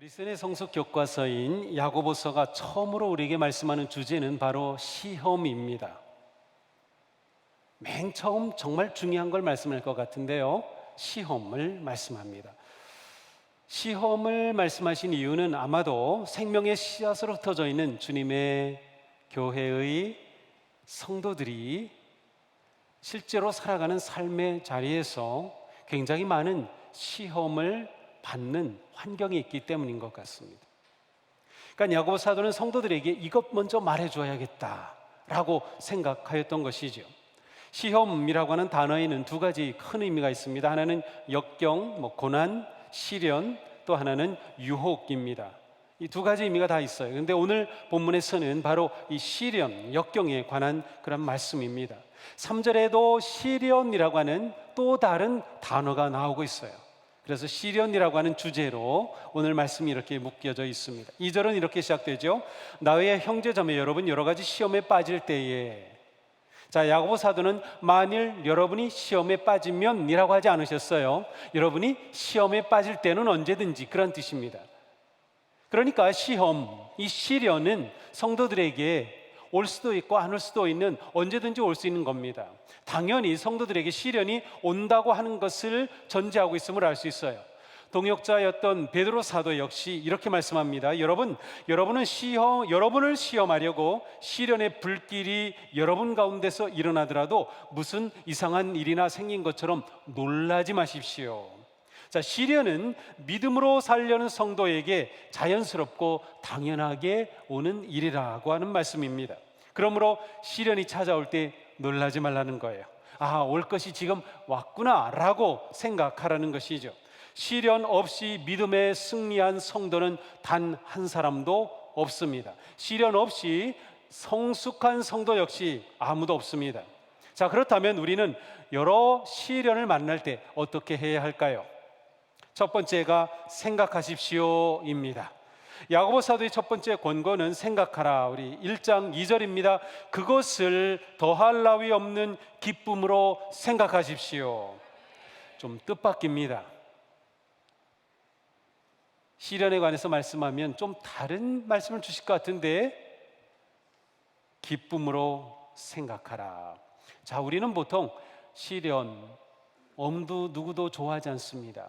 그리스도인의 성서 교과서인 야고보서가 처음으로 우리에게 말씀하는 주제는 바로 시험입니다. 맨 처음 정말 중요한 걸 말씀할 것 같은데요, 시험을 말씀합니다. 시험을 말씀하신 이유는 아마도 생명의 씨앗으로 흩어져 있는 주님의 교회의 성도들이 실제로 살아가는 삶의 자리에서 굉장히 많은 시험을 받는 환경이 있기 때문인 것 같습니다. 그러니까 야고보 사도는 성도들에게 이것 먼저 말해줘야겠다라고 생각하였던 것이죠. 시험이라고 하는 단어에는 두 가지 큰 의미가 있습니다. 하나는 역경, 고난, 시련, 또 하나는 유혹입니다. 이 두 가지 의미가 다 있어요. 그런데 오늘 본문에서는 바로 이 시련, 역경에 관한 그런 말씀입니다. 3절에도 시련이라고 하는 또 다른 단어가 나오고 있어요. 그래서 시련이라고 하는 주제로 오늘 말씀이 이렇게 묶여져 있습니다. 2절은 이렇게 시작되죠. 나의 형제자매 여러분, 여러 가지 시험에 빠질 때에. 자, 야고보 사도는 만일 여러분이 시험에 빠지면 이라고 하지 않으셨어요. 여러분이 시험에 빠질 때는 언제든지, 그런 뜻입니다. 그러니까 시험, 이 시련은 성도들에게 올 수도 있고 안 올 수도 있는, 언제든지 올 수 있는 겁니다. 당연히 성도들에게 시련이 온다고 하는 것을 전제하고 있음을 알 수 있어요. 동역자였던 베드로 사도 역시 이렇게 말씀합니다. 여러분을 시험하려고 시련의 불길이 여러분 가운데서 일어나더라도 무슨 이상한 일이나 생긴 것처럼 놀라지 마십시오. 자, 시련은 믿음으로 살려는 성도에게 자연스럽고 당연하게 오는 일이라고 하는 말씀입니다. 그러므로 시련이 찾아올 때 놀라지 말라는 거예요. 아, 올 것이 지금 왔구나 라고 생각하라는 것이죠. 시련 없이 믿음에 승리한 성도는 단 한 사람도 없습니다. 시련 없이 성숙한 성도 역시 아무도 없습니다. 자, 그렇다면 우리는 여러 시련을 만날 때 어떻게 해야 할까요? 첫 번째가 생각하십시오입니다. 야고보 사도의 첫 번째 권고는 생각하라. 우리 1장 2절입니다. 그것을 더할 나위 없는 기쁨으로 생각하십시오. 좀 뜻밖입니다. 시련에 관해서 말씀하면 좀 다른 말씀을 주실 것 같은데, 기쁨으로 생각하라. 자, 우리는 보통 시련, 엄두 누구도 좋아하지 않습니다.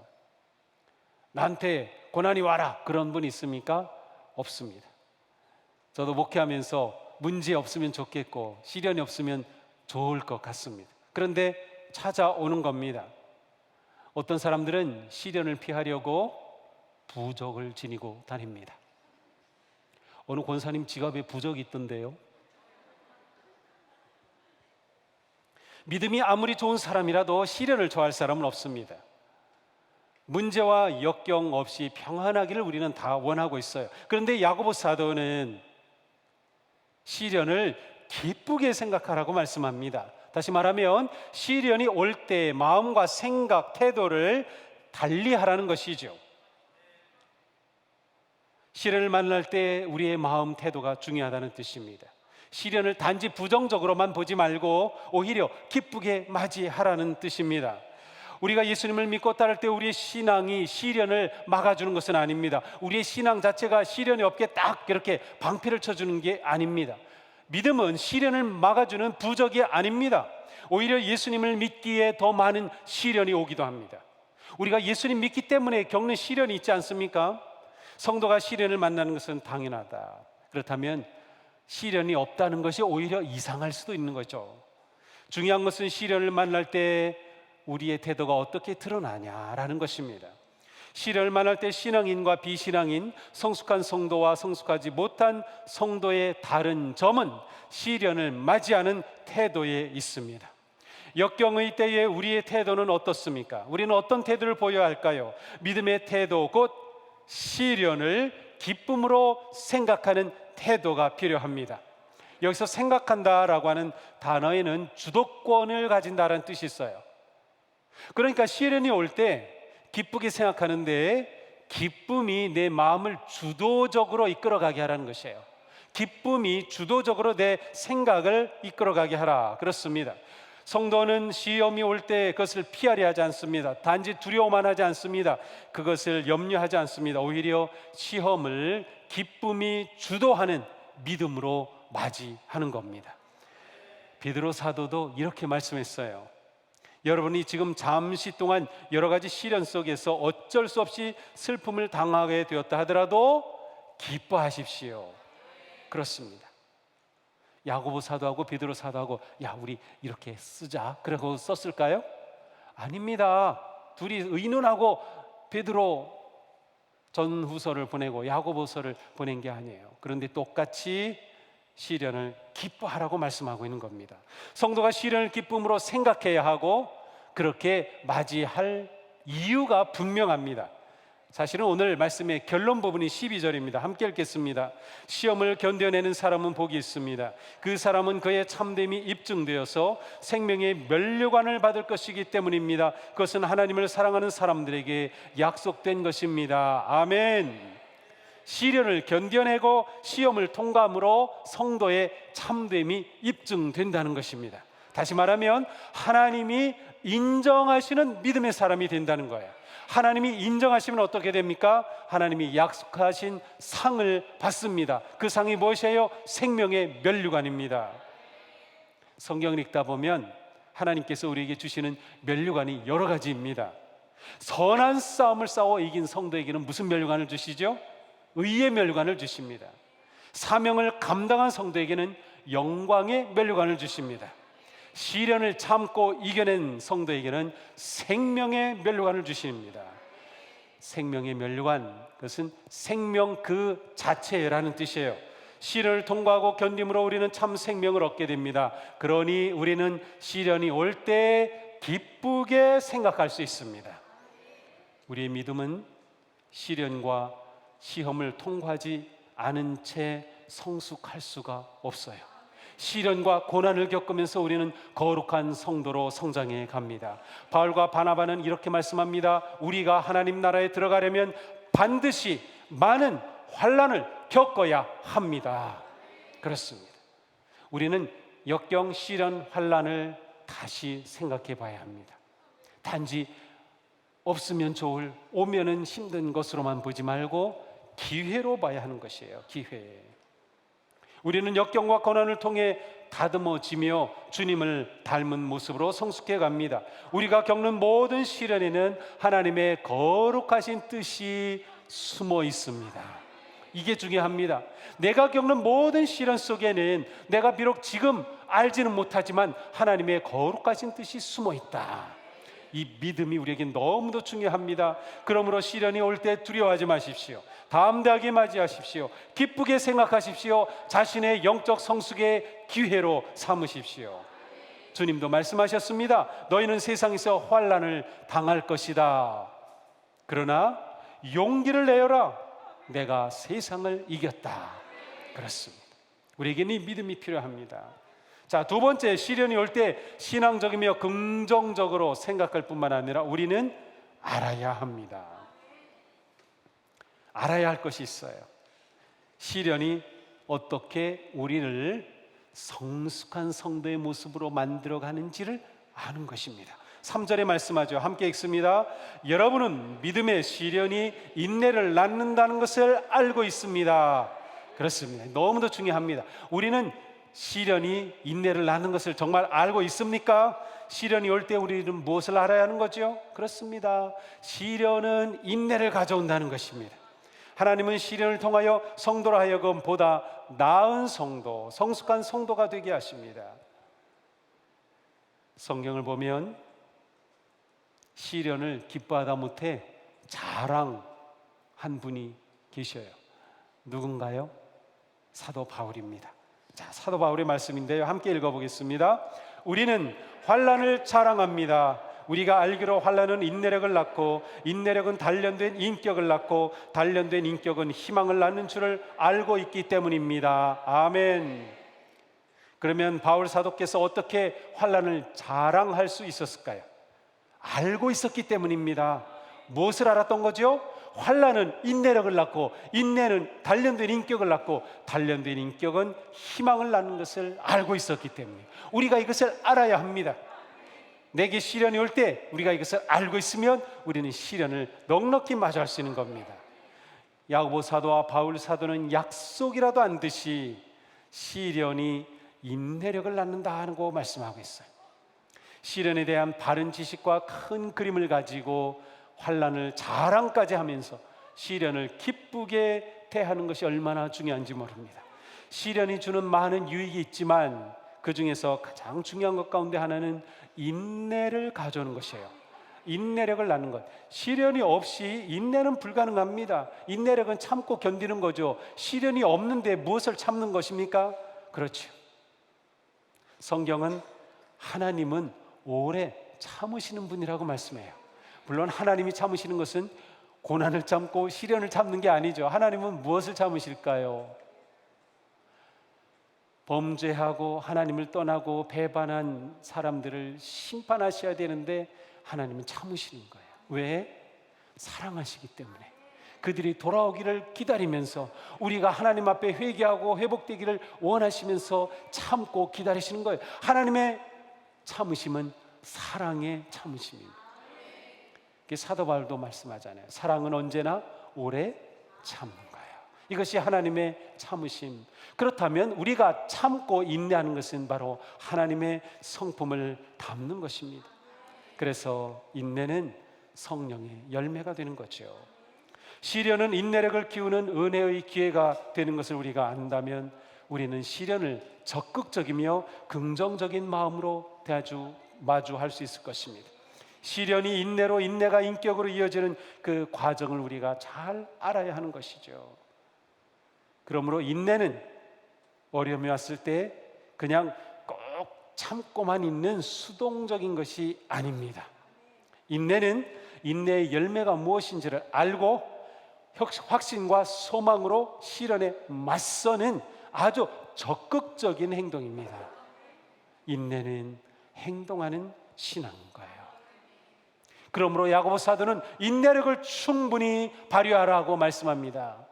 나한테 고난이 와라, 그런 분 있습니까? 없습니다. 저도 목회하면서 문제 없으면 좋겠고 시련이 없으면 좋을 것 같습니다. 그런데 찾아오는 겁니다. 어떤 사람들은 시련을 피하려고 부적을 지니고 다닙니다. 어느 권사님 지갑에 부적이 있던데요. 믿음이 아무리 좋은 사람이라도 시련을 좋아할 사람은 없습니다. 문제와 역경 없이 평안하기를 우리는 다 원하고 있어요. 그런데 야고보 사도는 시련을 기쁘게 생각하라고 말씀합니다. 다시 말하면 시련이 올 때 마음과 생각, 태도를 달리하라는 것이죠. 시련을 만날 때 우리의 마음, 태도가 중요하다는 뜻입니다. 시련을 단지 부정적으로만 보지 말고 오히려 기쁘게 맞이하라는 뜻입니다. 우리가 예수님을 믿고 따를 때 우리의 신앙이 시련을 막아주는 것은 아닙니다. 우리의 신앙 자체가 시련이 없게 딱 이렇게 방패를 쳐주는 게 아닙니다. 믿음은 시련을 막아주는 부적이 아닙니다. 오히려 예수님을 믿기에 더 많은 시련이 오기도 합니다. 우리가 예수님 믿기 때문에 겪는 시련이 있지 않습니까? 성도가 시련을 만나는 것은 당연하다. 그렇다면 시련이 없다는 것이 오히려 이상할 수도 있는 거죠. 중요한 것은 시련을 만날 때 우리의 태도가 어떻게 드러나냐라는 것입니다. 시련을 만날 때 신앙인과 비신앙인, 성숙한 성도와 성숙하지 못한 성도의 다른 점은 시련을 맞이하는 태도에 있습니다. 역경의 때에 우리의 태도는 어떻습니까? 우리는 어떤 태도를 보여야 할까요? 믿음의 태도, 곧 시련을 기쁨으로 생각하는 태도가 필요합니다. 여기서 생각한다라고 하는 단어에는 주도권을 가진다라는 뜻이 있어요. 그러니까 시련이 올 때 기쁘게 생각하는데 기쁨이 내 마음을 주도적으로 이끌어가게 하라는 것이에요. 기쁨이 주도적으로 내 생각을 이끌어가게 하라, 그렇습니다. 성도는 시험이 올 때 그것을 피하려 하지 않습니다. 단지 두려워만 하지 않습니다. 그것을 염려하지 않습니다. 오히려 시험을 기쁨이 주도하는 믿음으로 맞이하는 겁니다. 베드로 사도도 이렇게 말씀했어요. 여러분이 지금 잠시 동안 여러 가지 시련 속에서 어쩔 수 없이 슬픔을 당하게 되었다 하더라도 기뻐하십시오. 그렇습니다. 야고보 사도하고 베드로 사도하고 야 우리 이렇게 쓰자 그러고 썼을까요? 아닙니다. 둘이 의논하고 베드로 전후서를 보내고 야고보서를 보낸 게 아니에요. 그런데 똑같이 시련을 기뻐하라고 말씀하고 있는 겁니다. 성도가 시련을 기쁨으로 생각해야 하고 그렇게 맞이할 이유가 분명합니다. 사실은 오늘 말씀의 결론 부분이 12절입니다. 함께 읽겠습니다. 시험을 견뎌내는 사람은 복이 있습니다. 그 사람은 그의 참됨이 입증되어서 생명의 면류관을 받을 것이기 때문입니다. 그것은 하나님을 사랑하는 사람들에게 약속된 것입니다. 아멘. 시련을 견뎌내고 시험을 통과함으로 성도의 참됨이 입증된다는 것입니다. 다시 말하면 하나님이 인정하시는 믿음의 사람이 된다는 거예요. 하나님이 인정하시면 어떻게 됩니까? 하나님이 약속하신 상을 받습니다. 그 상이 무엇이에요? 생명의 면류관입니다. 성경을 읽다 보면 하나님께서 우리에게 주시는 면류관이 여러 가지입니다. 선한 싸움을 싸워 이긴 성도에게는 무슨 면류관을 주시죠? 의의 면류관을 주십니다. 사명을 감당한 성도에게는 영광의 면류관을 주십니다. 시련을 참고 이겨낸 성도에게는 생명의 면류관을 주십니다. 생명의 면류관, 그것은 생명 그 자체라는 뜻이에요. 시련을 통과하고 견딤으로 우리는 참 생명을 얻게 됩니다. 그러니 우리는 시련이 올 때 기쁘게 생각할 수 있습니다. 우리의 믿음은 시련과 시험을 통과하지 않은 채 성숙할 수가 없어요. 시련과 고난을 겪으면서 우리는 거룩한 성도로 성장해 갑니다. 바울과 바나바는 이렇게 말씀합니다. 우리가 하나님 나라에 들어가려면 반드시 많은 환난을 겪어야 합니다. 그렇습니다. 우리는 역경, 시련, 환난을 다시 생각해 봐야 합니다. 단지 없으면 좋을, 오면은 힘든 것으로만 보지 말고 기회로 봐야 하는 것이에요. 기회. 우리는 역경과 고난을 통해 다듬어지며 주님을 닮은 모습으로 성숙해 갑니다. 우리가 겪는 모든 시련에는 하나님의 거룩하신 뜻이 숨어 있습니다. 이게 중요합니다. 내가 겪는 모든 시련 속에는 내가 비록 지금 알지는 못하지만 하나님의 거룩하신 뜻이 숨어 있다. 이 믿음이 우리에게 너무도 중요합니다. 그러므로 시련이 올 때 두려워하지 마십시오. 담대하게 맞이하십시오. 기쁘게 생각하십시오. 자신의 영적 성숙의 기회로 삼으십시오. 주님도 말씀하셨습니다. 너희는 세상에서 환난을 당할 것이다. 그러나 용기를 내어라. 내가 세상을 이겼다. 그렇습니다. 우리에게는 이 믿음이 필요합니다. 자, 두 번째, 시련이 올 때 신앙적이며 긍정적으로 생각할 뿐만 아니라 우리는 알아야 합니다. 알아야 할 것이 있어요. 시련이 어떻게 우리를 성숙한 성도의 모습으로 만들어가는지를 아는 것입니다. 3절에 말씀하죠. 함께 읽습니다. 여러분은 믿음의 시련이 인내를 낳는다는 것을 알고 있습니다. 그렇습니다. 너무도 중요합니다. 우리는 시련이 인내를 낳는 것을 정말 알고 있습니까? 시련이 올 때 우리는 무엇을 알아야 하는 거죠? 그렇습니다. 시련은 인내를 가져온다는 것입니다. 하나님은 시련을 통하여 성도로 하여금 보다 나은 성도, 성숙한 성도가 되게 하십니다. 성경을 보면 시련을 기뻐하다 못해 자랑한 분이 계셔요. 누군가요? 사도 바울입니다. 자, 사도 바울의 말씀인데요. 함께 읽어보겠습니다. 우리는 환난을 자랑합니다. 우리가 알기로 환난은 인내력을 낳고 인내력은 단련된 인격을 낳고 단련된 인격은 희망을 낳는 줄을 알고 있기 때문입니다. 아멘. 그러면 바울 사도께서 어떻게 환난을 자랑할 수 있었을까요? 알고 있었기 때문입니다. 무엇을 알았던 거죠? 환난은 인내력을 낳고 인내는 단련된 인격을 낳고 단련된 인격은 희망을 낳는 것을 알고 있었기 때문에 우리가 이것을 알아야 합니다. 내게 시련이 올 때 우리가 이것을 알고 있으면 우리는 시련을 넉넉히 마주할 수 있는 겁니다. 야고보 사도와 바울 사도는 약속이라도 안 듯이 시련이 인내력을 낳는다고 말씀하고 있어요. 시련에 대한 바른 지식과 큰 그림을 가지고 환난을 자랑까지 하면서 시련을 기쁘게 대하는 것이 얼마나 중요한지 모릅니다. 시련이 주는 많은 유익이 있지만 그 중에서 가장 중요한 것 가운데 하나는 인내를 가져오는 것이에요. 인내력을 낳는 것. 시련이 없이 인내는 불가능합니다. 인내력은 참고 견디는 거죠. 시련이 없는데 무엇을 참는 것입니까? 그렇죠. 성경은 하나님은 오래 참으시는 분이라고 말씀해요. 물론 하나님이 참으시는 것은 고난을 참고 시련을 참는 게 아니죠. 하나님은 무엇을 참으실까요? 범죄하고 하나님을 떠나고 배반한 사람들을 심판하셔야 되는데 하나님은 참으시는 거예요. 왜? 사랑하시기 때문에. 그들이 돌아오기를 기다리면서 우리가 하나님 앞에 회개하고 회복되기를 원하시면서 참고 기다리시는 거예요. 하나님의 참으심은 사랑의 참으심입니다. 사도 바울도 말씀하잖아요. 사랑은 언제나 오래 참는 거예요. 이것이 하나님의 참으심. 그렇다면 우리가 참고 인내하는 것은 바로 하나님의 성품을 담는 것입니다. 그래서 인내는 성령의 열매가 되는 거죠. 시련은 인내력을 키우는 은혜의 기회가 되는 것을 우리가 안다면 우리는 시련을 적극적이며 긍정적인 마음으로 마주할 수 있을 것입니다. 시련이 인내로, 인내가 인격으로 이어지는 그 과정을 우리가 잘 알아야 하는 것이죠. 그러므로 인내는 어려움이 왔을 때 그냥 꼭 참고만 있는 수동적인 것이 아닙니다. 인내는 인내의 열매가 무엇인지를 알고 확신과 소망으로 시련에 맞서는 아주 적극적인 행동입니다. 인내는 행동하는 신앙인가요? 그러므로 야고보 사도는 인내력을 충분히 발휘하라고 말씀합니다.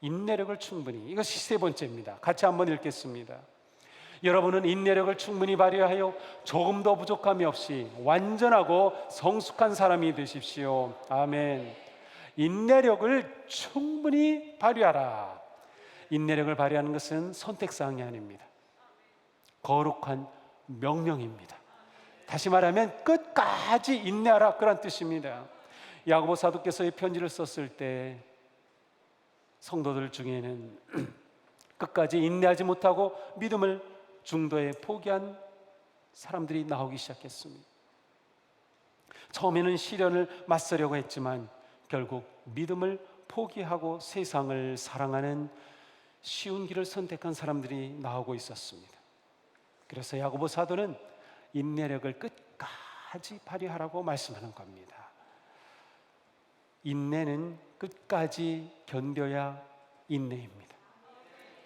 인내력을 충분히. 이것이 세 번째입니다. 같이 한번 읽겠습니다. 여러분은 인내력을 충분히 발휘하여 조금도 부족함이 없이 완전하고 성숙한 사람이 되십시오. 아멘. 인내력을 충분히 발휘하라. 인내력을 발휘하는 것은 선택사항이 아닙니다. 거룩한 명령입니다. 다시 말하면 끝까지 인내하라, 그런 뜻입니다. 야고보 사도께서 이 편지를 썼을 때 성도들 중에는 끝까지 인내하지 못하고 믿음을 중도에 포기한 사람들이 나오기 시작했습니다. 처음에는 시련을 맞서려고 했지만 결국 믿음을 포기하고 세상을 사랑하는 쉬운 길을 선택한 사람들이 나오고 있었습니다. 그래서 야고보 사도는 인내력을 끝까지 발휘하라고 말씀하는 겁니다. 인내는 끝까지 견뎌야 인내입니다.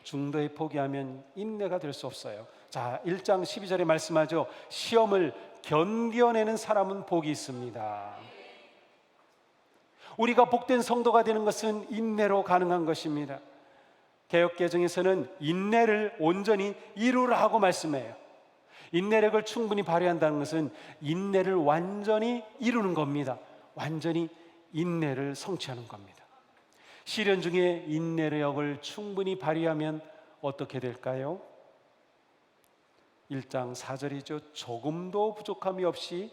중도에 포기하면 인내가 될 수 없어요. 자, 1장 12절에 말씀하죠. 시험을 견뎌내는 사람은 복이 있습니다. 우리가 복된 성도가 되는 것은 인내로 가능한 것입니다. 개역개정에서는 인내를 온전히 이루라고 말씀해요. 인내력을 충분히 발휘한다는 것은 인내를 완전히 이루는 겁니다. 완전히 인내를 성취하는 겁니다. 시련 중에 인내력을 충분히 발휘하면 어떻게 될까요? 1장 4절이죠. 조금도 부족함이 없이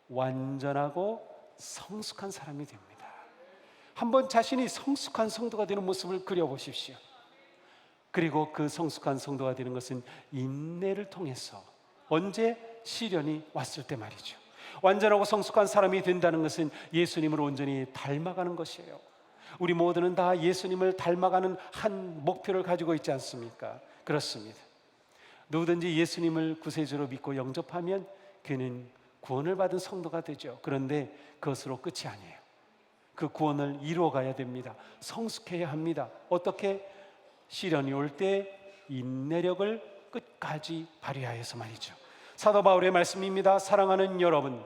완전하고 성숙한 사람이 됩니다. 한번 자신이 성숙한 성도가 되는 모습을 그려보십시오. 그리고 그 성숙한 성도가 되는 것은 인내를 통해서, 언제? 시련이 왔을 때 말이죠. 완전하고 성숙한 사람이 된다는 것은 예수님을 온전히 닮아가는 것이에요. 우리 모두는 다 예수님을 닮아가는 한 목표를 가지고 있지 않습니까? 그렇습니다. 누구든지 예수님을 구세주로 믿고 영접하면 그는 구원을 받은 성도가 되죠. 그런데 그것으로 끝이 아니에요. 그 구원을 이루어가야 됩니다. 성숙해야 합니다. 어떻게? 시련이 올 때 인내력을 끝까지 발휘하여서 말이죠. 사도 바울의 말씀입니다. 사랑하는 여러분,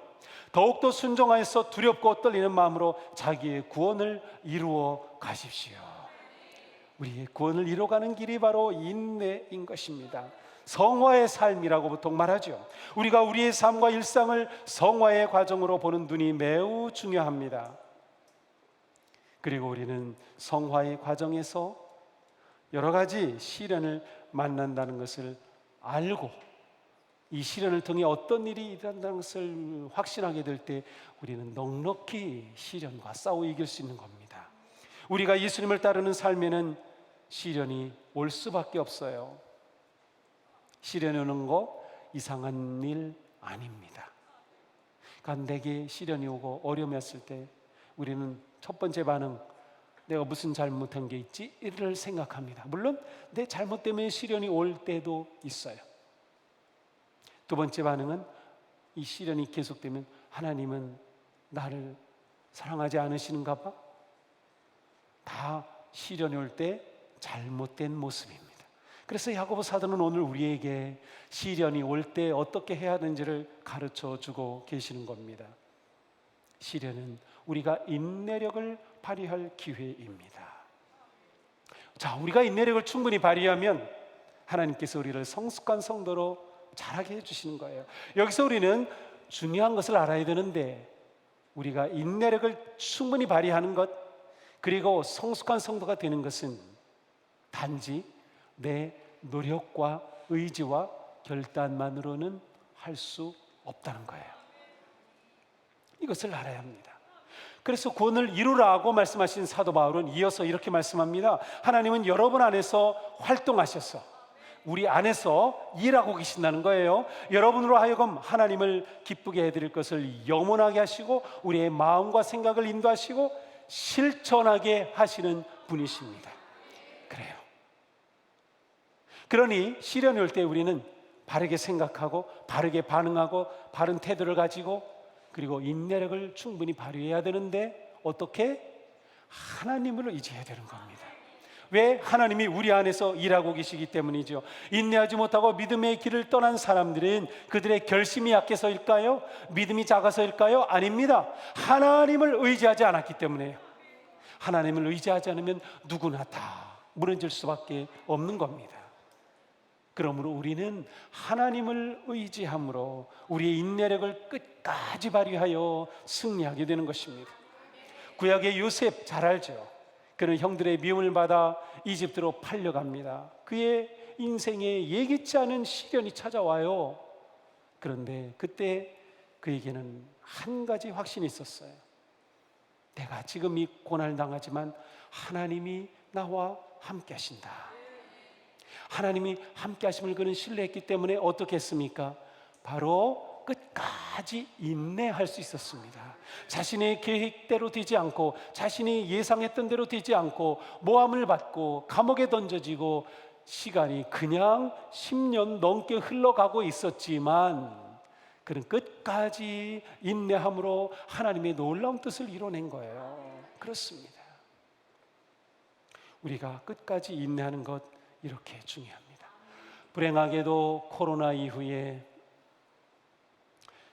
더욱더 순종하여서 두렵고 떨리는 마음으로 자기의 구원을 이루어 가십시오. 우리의 구원을 이뤄가는 길이 바로 인내인 것입니다. 성화의 삶이라고 보통 말하죠. 우리가 우리의 삶과 일상을 성화의 과정으로 보는 눈이 매우 중요합니다. 그리고 우리는 성화의 과정에서 여러 가지 시련을 만난다는 것을 알고 이 시련을 통해 어떤 일이 일어난다는 것을 확신하게 될 때 우리는 넉넉히 시련과 싸워 이길 수 있는 겁니다. 우리가 예수님을 따르는 삶에는 시련이 올 수밖에 없어요. 시련이 오는 거 이상한 일 아닙니다. 그러니까 내게 시련이 오고 어려움이 왔을 때 우리는 첫 번째 반응, 내가 무슨 잘못한 게 있지? 이를 생각합니다. 물론 내 잘못 때문에 시련이 올 때도 있어요. 두 번째 반응은 이 시련이 계속되면 하나님은 나를 사랑하지 않으시는가 봐? 다 시련이 올 때 잘못된 모습입니다. 그래서 야고보 사도는 오늘 우리에게 시련이 올 때 어떻게 해야 하는지를 가르쳐 주고 계시는 겁니다. 시련은 우리가 인내력을 발휘할 기회입니다. 자, 우리가 인내력을 충분히 발휘하면 하나님께서 우리를 성숙한 성도로 자라게 해주시는 거예요. 여기서 우리는 중요한 것을 알아야 되는데, 우리가 인내력을 충분히 발휘하는 것, 그리고 성숙한 성도가 되는 것은 단지 내 노력과 의지와 결단만으로는 할 수 없다는 거예요. 이것을 알아야 합니다. 그래서 구원을 이루라고 말씀하신 사도 바울은 이어서 이렇게 말씀합니다. 하나님은 여러분 안에서 활동하셔서 우리 안에서 일하고 계신다는 거예요. 여러분으로 하여금 하나님을 기쁘게 해드릴 것을 영원하게 하시고 우리의 마음과 생각을 인도하시고 실천하게 하시는 분이십니다. 그래요. 그러니 시련이 올 때 우리는 바르게 생각하고 바르게 반응하고 바른 태도를 가지고 그리고 인내력을 충분히 발휘해야 되는데 어떻게? 하나님을 의지해야 되는 겁니다. 왜? 하나님이 우리 안에서 일하고 계시기 때문이죠. 인내하지 못하고 믿음의 길을 떠난 사람들은 그들의 결심이 약해서일까요? 믿음이 작아서일까요? 아닙니다. 하나님을 의지하지 않았기 때문에요. 하나님을 의지하지 않으면 누구나 다 무너질 수밖에 없는 겁니다. 그러므로 우리는 하나님을 의지함으로 우리의 인내력을 끝까지 발휘하여 승리하게 되는 것입니다. 구약의 요셉 잘 알죠? 그는 형들의 미움을 받아 이집트로 팔려갑니다. 그의 인생에 예기치 않은 시련이 찾아와요. 그런데 그때 그에게는 한 가지 확신이 있었어요. 내가 지금 이 고난을 당하지만 하나님이 나와 함께 하신다. 하나님이 함께 하심을 그는 신뢰했기 때문에 어떻게 했습니까? 바로 끝까지 인내할 수 있었습니다. 자신의 계획대로 되지 않고 자신이 예상했던 대로 되지 않고 모함을 받고 감옥에 던져지고 시간이 그냥 10년 넘게 흘러가고 있었지만 그는 끝까지 인내함으로 하나님의 놀라운 뜻을 이뤄낸 거예요. 그렇습니다. 우리가 끝까지 인내하는 것 이렇게 중요합니다. 불행하게도 코로나 이후에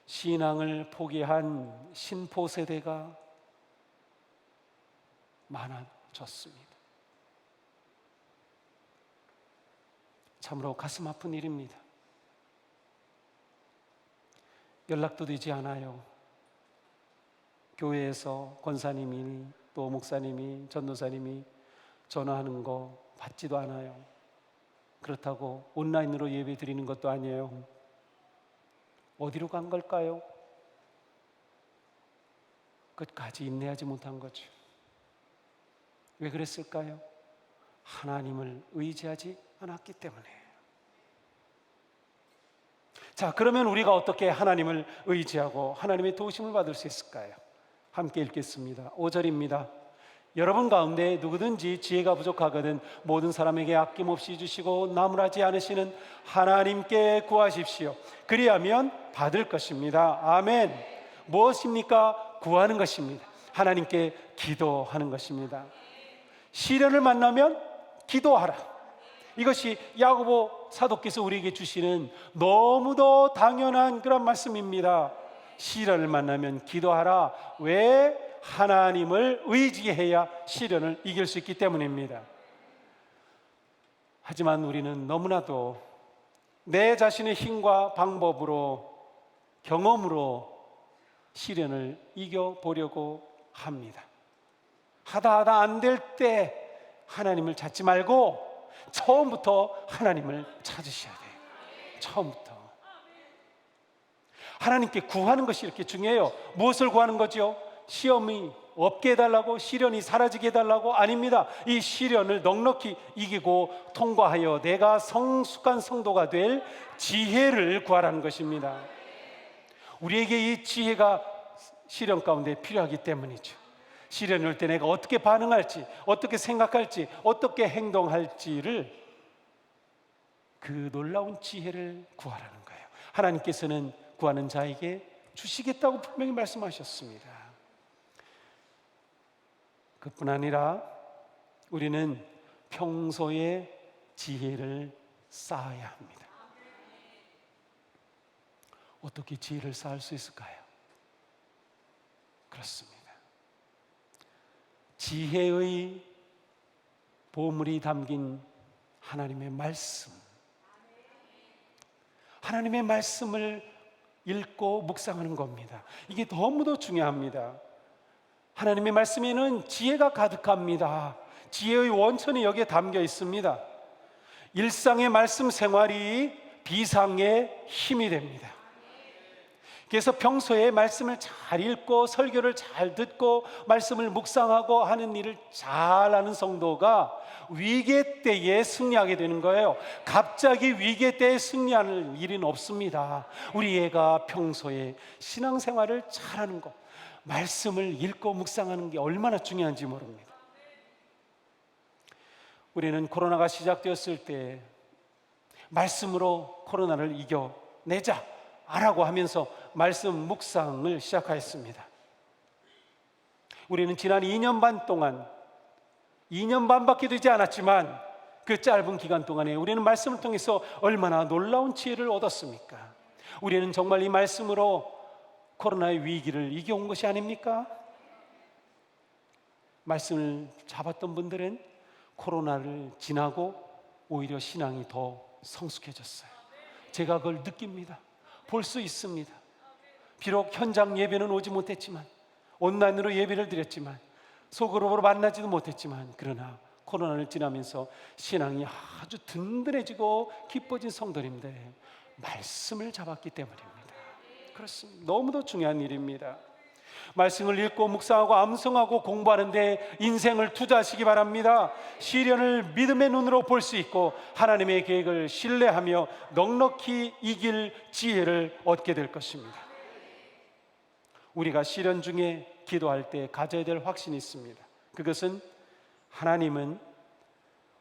신앙을 포기한 신포 세대가 많아졌습니다. 참으로 가슴 아픈 일입니다. 연락도 되지 않아요. 교회에서 권사님이 또 목사님이 전도사님이 전화하는 거 받지도 않아요. 그렇다고 온라인으로 예배 드리는 것도 아니에요. 어디로 간 걸까요? 끝까지 인내하지 못한 거죠. 왜 그랬을까요? 하나님을 의지하지 않았기 때문에. 자, 그러면 우리가 어떻게 하나님을 의지하고 하나님의 도우심을 받을 수 있을까요? 함께 읽겠습니다. 5절입니다. 여러분 가운데 누구든지 지혜가 부족하거든 모든 사람에게 아낌없이 주시고 나무라지 않으시는 하나님께 구하십시오. 그리하면 받을 것입니다. 아멘. 무엇입니까? 구하는 것입니다. 하나님께 기도하는 것입니다. 시련을 만나면 기도하라. 이것이 야고보 사도께서 우리에게 주시는 너무도 당연한 그런 말씀입니다. 시련을 만나면 기도하라. 왜? 하나님을 의지해야 시련을 이길 수 있기 때문입니다. 하지만 우리는 너무나도 내 자신의 힘과 방법으로, 경험으로 시련을 이겨보려고 합니다. 하다 안 될 때 하나님을 찾지 말고 처음부터 하나님을 찾으셔야 돼요. 처음부터 하나님께 구하는 것이 이렇게 중요해요. 무엇을 구하는 거죠? 시험이 없게 해달라고, 시련이 사라지게 해달라고? 아닙니다. 이 시련을 넉넉히 이기고 통과하여 내가 성숙한 성도가 될 지혜를 구하라는 것입니다. 우리에게 이 지혜가 시련 가운데 필요하기 때문이죠. 시련이 올 때 내가 어떻게 반응할지, 어떻게 생각할지, 어떻게 행동할지를, 그 놀라운 지혜를 구하라는 거예요. 하나님께서는 구하는 자에게 주시겠다고 분명히 말씀하셨습니다. 그뿐 아니라 우리는 평소에 지혜를 쌓아야 합니다. 어떻게 지혜를 쌓을 수 있을까요? 그렇습니다. 지혜의 보물이 담긴 하나님의 말씀, 하나님의 말씀을 읽고 묵상하는 겁니다. 이게 너무도 중요합니다. 하나님의 말씀에는 지혜가 가득합니다. 지혜의 원천이 여기에 담겨 있습니다. 일상의 말씀 생활이 비상의 힘이 됩니다. 그래서 평소에 말씀을 잘 읽고 설교를 잘 듣고 말씀을 묵상하고 하는 일을 잘하는 성도가 위기 때에 승리하게 되는 거예요. 갑자기 위기 때에 승리하는 일은 없습니다. 우리 애가 평소에 신앙생활을 잘하는 것, 말씀을 읽고 묵상하는 게 얼마나 중요한지 모릅니다. 우리는 코로나가 시작되었을 때 말씀으로 코로나를 이겨내자 라고 하면서 말씀 묵상을 시작하였습니다. 우리는 지난 2년 반 동안, 2년 반밖에 되지 않았지만 그 짧은 기간 동안에 우리는 말씀을 통해서 얼마나 놀라운 지혜를 얻었습니까? 우리는 정말 이 말씀으로 코로나의 위기를 이겨온 것이 아닙니까? 말씀을 잡았던 분들은 코로나를 지나고 오히려 신앙이 더 성숙해졌어요. 제가 그걸 느낍니다. 볼 수 있습니다. 비록 현장 예배는 오지 못했지만, 온라인으로 예배를 드렸지만, 소그룹으로 만나지도 못했지만, 그러나 코로나를 지나면서 신앙이 아주 든든해지고 기뻐진 성도님들, 말씀을 잡았기 때문입니다. 그렇습니다. 너무도 중요한 일입니다. 말씀을 읽고 묵상하고 암송하고 공부하는데 인생을 투자하시기 바랍니다. 시련을 믿음의 눈으로 볼 수 있고 하나님의 계획을 신뢰하며 넉넉히 이길 지혜를 얻게 될 것입니다. 우리가 시련 중에 기도할 때 가져야 될 확신이 있습니다. 그것은 하나님은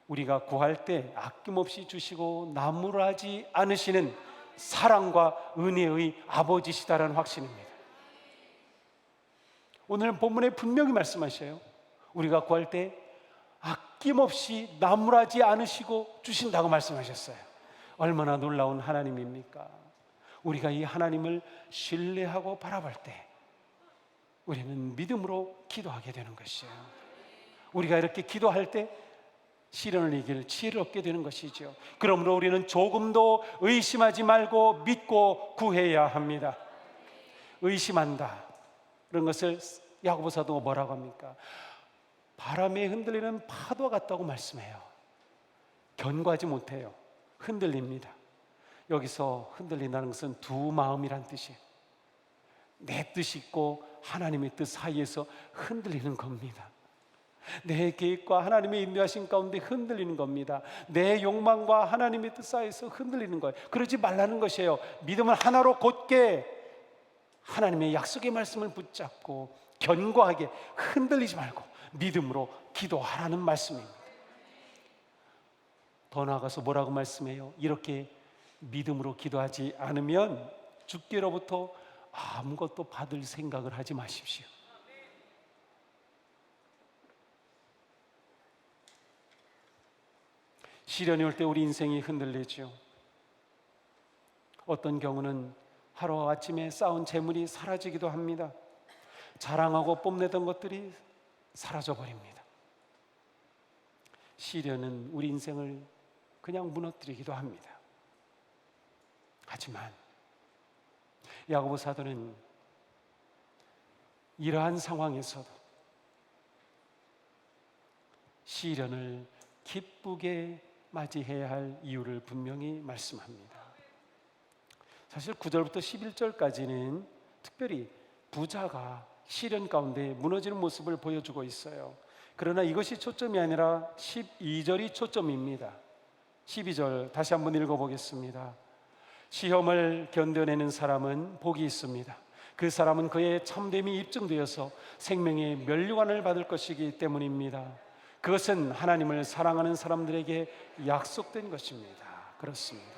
우리가 구할 때 아낌없이 주시고 나무라지 않으시는 사랑과 은혜의 아버지시다라는 확신입니다. 오늘 본문에 분명히 말씀하셔요. 우리가 구할 때 아낌없이 나무라지 않으시고 주신다고 말씀하셨어요. 얼마나 놀라운 하나님입니까? 우리가 이 하나님을 신뢰하고 바라볼 때 우리는 믿음으로 기도하게 되는 것이에요. 우리가 이렇게 기도할 때 시련을 이길 지혜를 얻게 되는 것이죠. 그러므로 우리는 조금도 의심하지 말고 믿고 구해야 합니다. 의심한다, 그런 것을 야고보서도 뭐라고 합니까? 바람에 흔들리는 파도와 같다고 말씀해요. 견고하지 못해요. 흔들립니다. 여기서 흔들린다는 것은 두 마음이란 뜻이에요. 내 뜻이 있고 하나님의 뜻 사이에서 흔들리는 겁니다. 내 계획과 하나님의 인도하신 가운데 흔들리는 겁니다. 내 욕망과 하나님의 뜻 사이에서 흔들리는 거예요. 그러지 말라는 것이에요. 믿음을 하나로 곧게 하나님의 약속의 말씀을 붙잡고 견고하게 흔들리지 말고 믿음으로 기도하라는 말씀입니다. 더 나아가서 뭐라고 말씀해요? 이렇게 믿음으로 기도하지 않으면 주께로부터 아무것도 받을 생각을 하지 마십시오. 시련이 올 때 우리 인생이 흔들리죠. 어떤 경우는 하루아침에 쌓은 재물이 사라지기도 합니다. 자랑하고 뽐내던 것들이 사라져버립니다. 시련은 우리 인생을 그냥 무너뜨리기도 합니다. 하지만 야고보 사도는 이러한 상황에서도 시련을 기쁘게 맞이해야 할 이유를 분명히 말씀합니다. 사실 9절부터 11절까지는 특별히 부자가 시련 가운데 무너지는 모습을 보여주고 있어요. 그러나 이것이 초점이 아니라 12절이 초점입니다. 12절 다시 한번 읽어보겠습니다. 시험을 견뎌내는 사람은 복이 있습니다. 그 사람은 그의 참됨이 입증되어서 생명의 면류관을 받을 것이기 때문입니다. 그것은 하나님을 사랑하는 사람들에게 약속된 것입니다. 그렇습니다.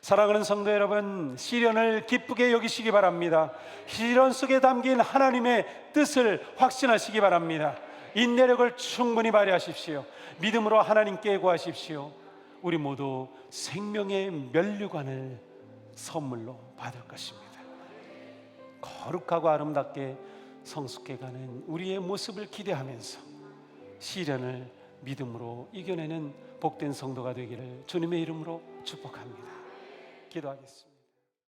사랑하는 성도 여러분, 시련을 기쁘게 여기시기 바랍니다. 시련 속에 담긴 하나님의 뜻을 확신하시기 바랍니다. 인내력을 충분히 발휘하십시오. 믿음으로 하나님께 구하십시오. 우리 모두 생명의 면류관을 선물로 받을 것입니다. 거룩하고 아름답게 성숙해가는 우리의 모습을 기대하면서 시련을 믿음으로 이겨내는 복된 성도가 되기를 주님의 이름으로 축복합니다. 기도하겠습니다.